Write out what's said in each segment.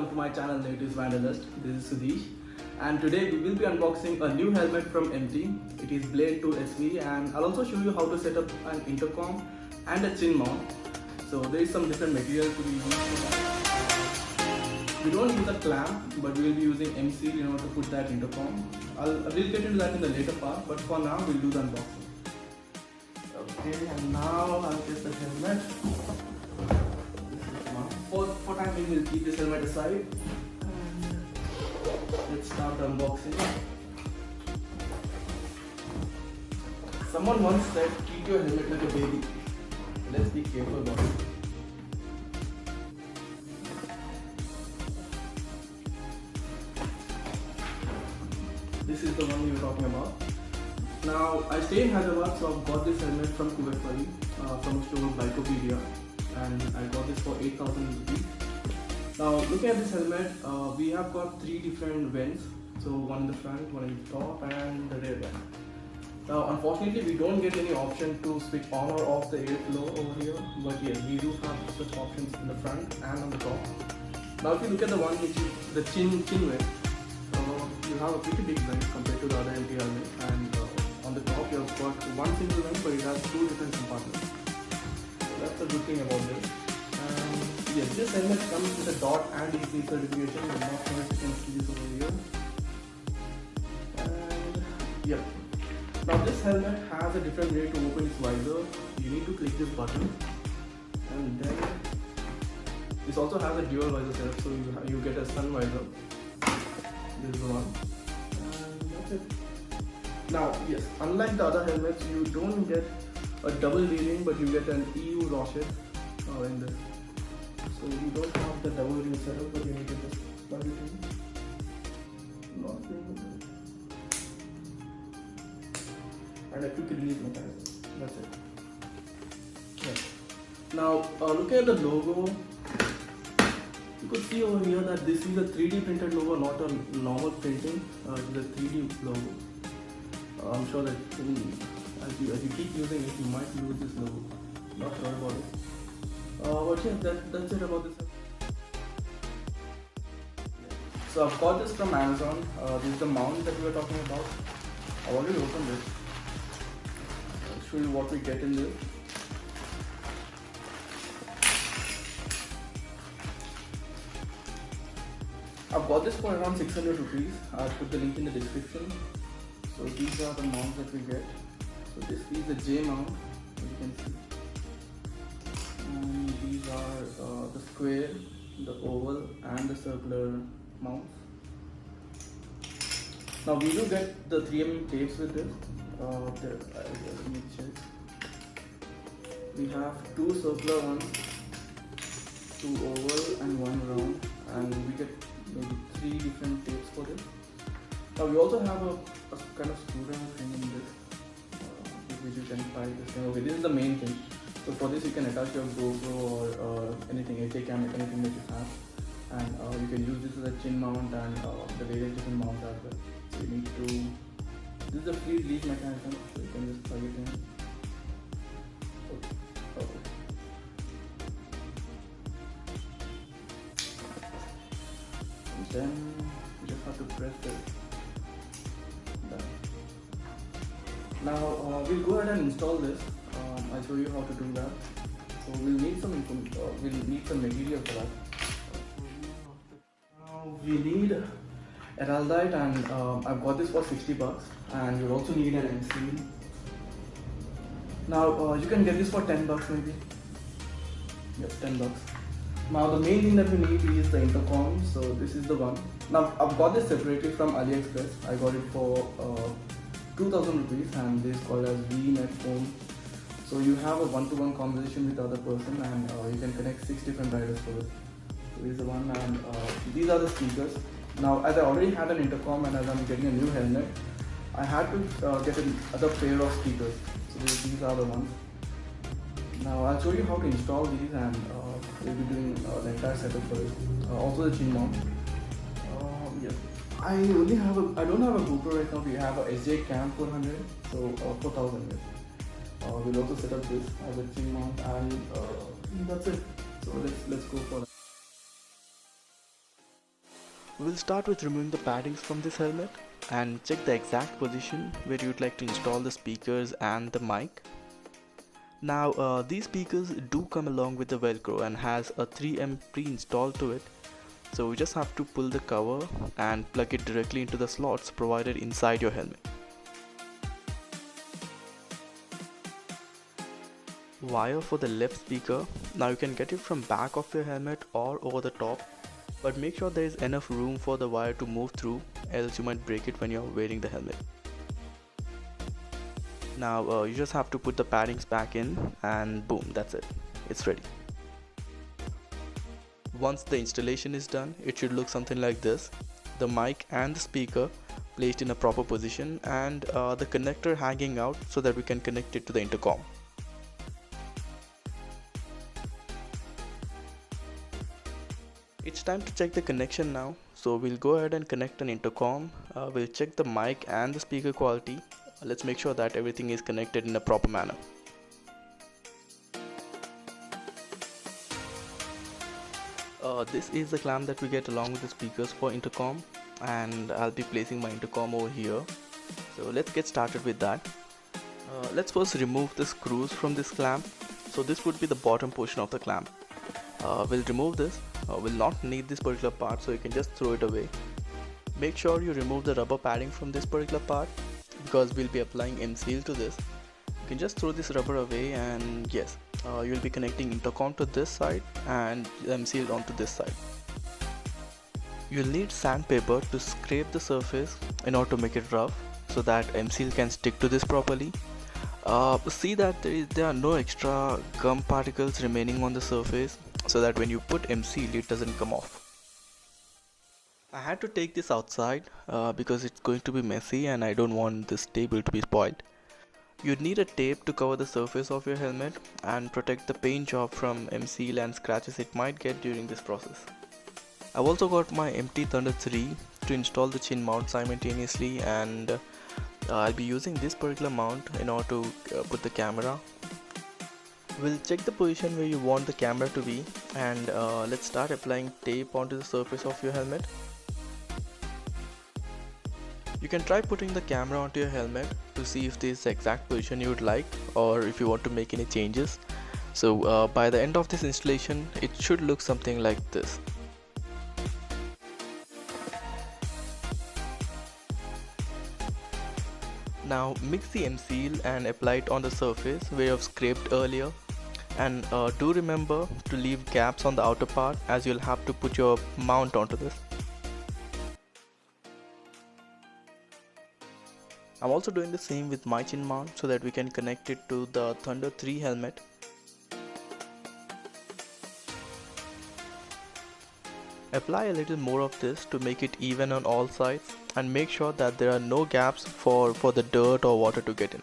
welcome to my channel Natives Wanderlust. This is Sudesh and today we will be unboxing a new helmet from MT. It is Blade 2 SV and I'll also show you how to set up an intercom and a chin mount. So there is some different materials to be used for that. We don't use a clamp but we will be using MC in order to put that intercom. We'll get into that in the later part, but for now we'll do the unboxing. Okay, and now I'll get the helmet. For time being, we'll keep this helmet aside and let's start the unboxing. Someone once said, keep your helmet like a baby. Let's be careful about it. This is the one we were talking about. Now, I stay in Hyderabad, so I've got this helmet from Kuwait from a store Lycopedia. And I got this for 8,000 rupees. Now looking at this helmet, we have got three different vents. So one in the front, one in the top and the rear vent. Now unfortunately we don't get any option to switch on or off the airflow over here, but yes, we do have such options in the front and on the top. Now if you look at the one which is the chin vent, you have a pretty big vent compared to the other MT helmets, and on the top you have got one single vent but it has two different compartments. That's a good thing about this. And yes, this helmet comes with a DOT and EC certification. I'm not sure if you can see this over here. And yep. Now this helmet has a different way to open its visor. You need to click this button, and then this also has a dual visor setup, so you get a sun visor. This is the one, and that's it. Now yes, unlike the other helmets, you don't get a double reading, but you get an EU rochet in this. So you don't have the double reading setup, but you need to just plug it in. Not playing with it. And a quick release mechanism. That's it. Yeah. Now looking at the logo, you could see over here that this is a 3D printed logo, not a normal printing. It is a 3D logo. I'm sure that as you keep using it, you might lose this logo. Not sure about it. But yeah, that's it about this. So I've got this from Amazon. This is the mount that we were talking about. I've already opened it. I'll show you what we get in this. I've got this for around 600 rupees. I'll put the link in the description. So these are the mounts that we get. So this is the J mount, as you can see. And these are the square, the oval and the circular mounts. Now we do get the 3mm tapes with this. Let me check. We have two circular ones, two oval and one round, and we get maybe 3 different tapes for this. Now we also have a kind of screwdriver thing in this, which you can try this thing. Okay, this is the main thing. So for this you can attach your GoPro or anything, HA cam, anything that you have, and you can use this as a chin mount and the various different mounts as well. So you need to. This is a free release mechanism, so you can just plug it in. Okay. And then you just have to press this. Now we'll go ahead and install this. I'll show you how to do that. So we'll need some material for that. Now we need Heraldite, and I've got this for 60 bucks, and you'll also need an MC. Now you can get this for 10 bucks maybe. Yes, 10 bucks. Now the main thing that we need is the intercom. So this is the one. Now I've got this separately from AliExpress. I got it for 2,000 rupees, and this is called as VNet phone. So you have a one-to-one conversation with the other person, and you can connect 6 different riders for it. So this is the one, and these are the speakers. Now as I already had an intercom and as I'm getting a new helmet, I had to get another pair of speakers. So these are the ones. Now I'll show you how to install these, and we'll be doing the entire setup for it. Also the chin mount. Yeah. I don't have a GoPro right now. We have a SJ Cam 400, so 4000. We'll also set up this as a chin mount, and that's it. So let's go for that. We'll start with removing the paddings from this helmet and check the exact position where you'd like to install the speakers and the mic. Now these speakers do come along with the Velcro and has a 3M pre-installed to it, so we just have to pull the cover and plug it directly into the slots provided inside your helmet. Wire for the left speaker. Now you can get it from back of your helmet or over the top, but make sure there is enough room for the wire to move through, else you might break it when you're wearing the helmet. Now you just have to put the paddings back in and boom, that's it, it's ready. Once the installation is done, it should look something like this: the mic and the speaker placed in a proper position, and the connector hanging out so that we can connect it to the intercom. It's time to check the connection now, so we'll go ahead and connect an intercom. We'll check the mic and the speaker quality. Let's make sure that everything is connected in a proper manner. This is the clamp that we get along with the speakers for intercom, and I'll be placing my intercom over here. So let's get started with that. Let's first remove the screws from this clamp. So this would be the bottom portion of the clamp. We'll remove this. We'll not need this particular part, so you can just throw it away. Make sure you remove the rubber padding from this particular part, because we'll be applying M-seal to this. You can just throw this rubber away, and yes, you'll be connecting intercom to this side and M-seal onto this side. You'll need sandpaper to scrape the surface in order to make it rough, so that M-seal can stick to this properly. See that there are no extra gum particles remaining on the surface, so that when you put M-seal it doesn't come off. I had to take this outside because it's going to be messy and I don't want this table to be spoiled. You'd need a tape to cover the surface of your helmet and protect the paint job from M-seal and scratches it might get during this process. I've also got my MT Thunder 3 to install the chin mount simultaneously, and I'll be using this particular mount in order to put the camera. We'll check the position where you want the camera to be, and let's start applying tape onto the surface of your helmet. You can try putting the camera onto your helmet to see if this is the exact position you would like, or if you want to make any changes. So by the end of this installation, it should look something like this. Now mix the M-seal and apply it on the surface where you have scraped earlier, and do remember to leave gaps on the outer part, as you'll have to put your mount onto this. I'm also doing the same with my chin mount so that we can connect it to the Thunder 3 helmet. Apply a little more of this to make it even on all sides, and make sure that there are no gaps for the dirt or water to get in.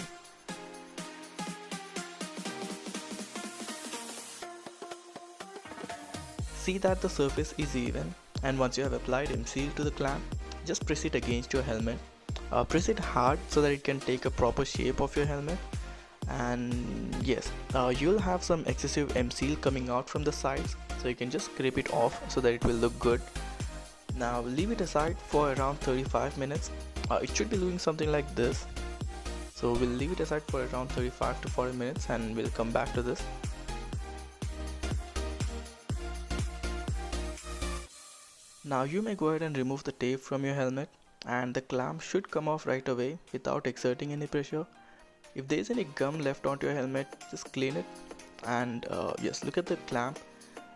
See that the surface is even, and once you have applied M-seal to the clamp, just press it against your helmet. Press it hard so that it can take a proper shape of your helmet, and yes, you'll have some excessive M-seal coming out from the sides, so you can just scrape it off so that it will look good. Now leave it aside for around 35 minutes. It should be looking something like this. So we'll leave it aside for around 35 to 40 minutes and we'll come back to this. Now you may go ahead and remove the tape from your helmet, and the clamp should come off right away without exerting any pressure. If there is any gum left onto your helmet, just clean it. And yes, look at the clamp.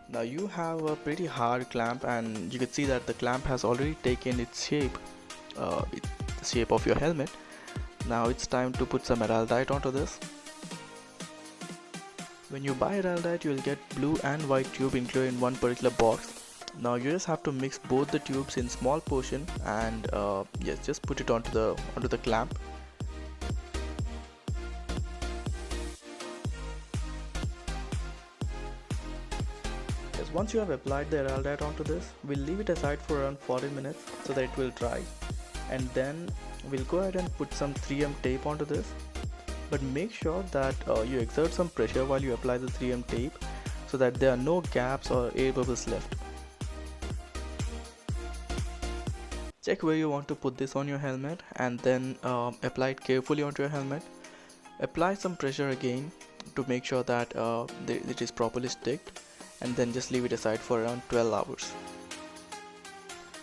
Now you have a pretty hard clamp, and you can see that the clamp has already taken its shape, the shape of your helmet. Now it's time to put some araldite onto this. When you buy araldite, you will get blue and white tube included in one particular box. Now you just have to mix both the tubes in small portion, and yes, just put it onto the clamp. Once you have applied the araldite onto this, we'll leave it aside for around 40 minutes so that it will dry, and then we'll go ahead and put some 3M tape onto this. But make sure that you exert some pressure while you apply the 3M tape so that there are no gaps or air bubbles left. Check where you want to put this on your helmet and then apply it carefully onto your helmet. Apply some pressure again to make sure that it is properly sticked, and then just leave it aside for around 12 hours.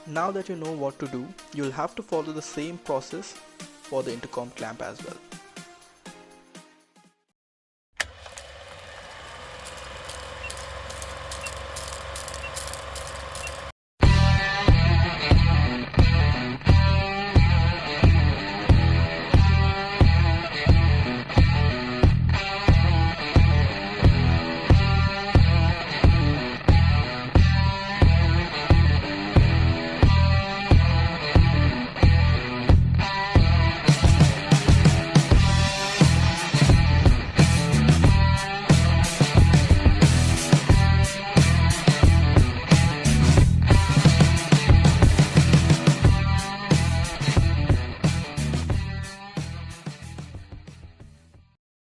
Now that you know what to do, you'll have to follow the same process for the intercom clamp as well.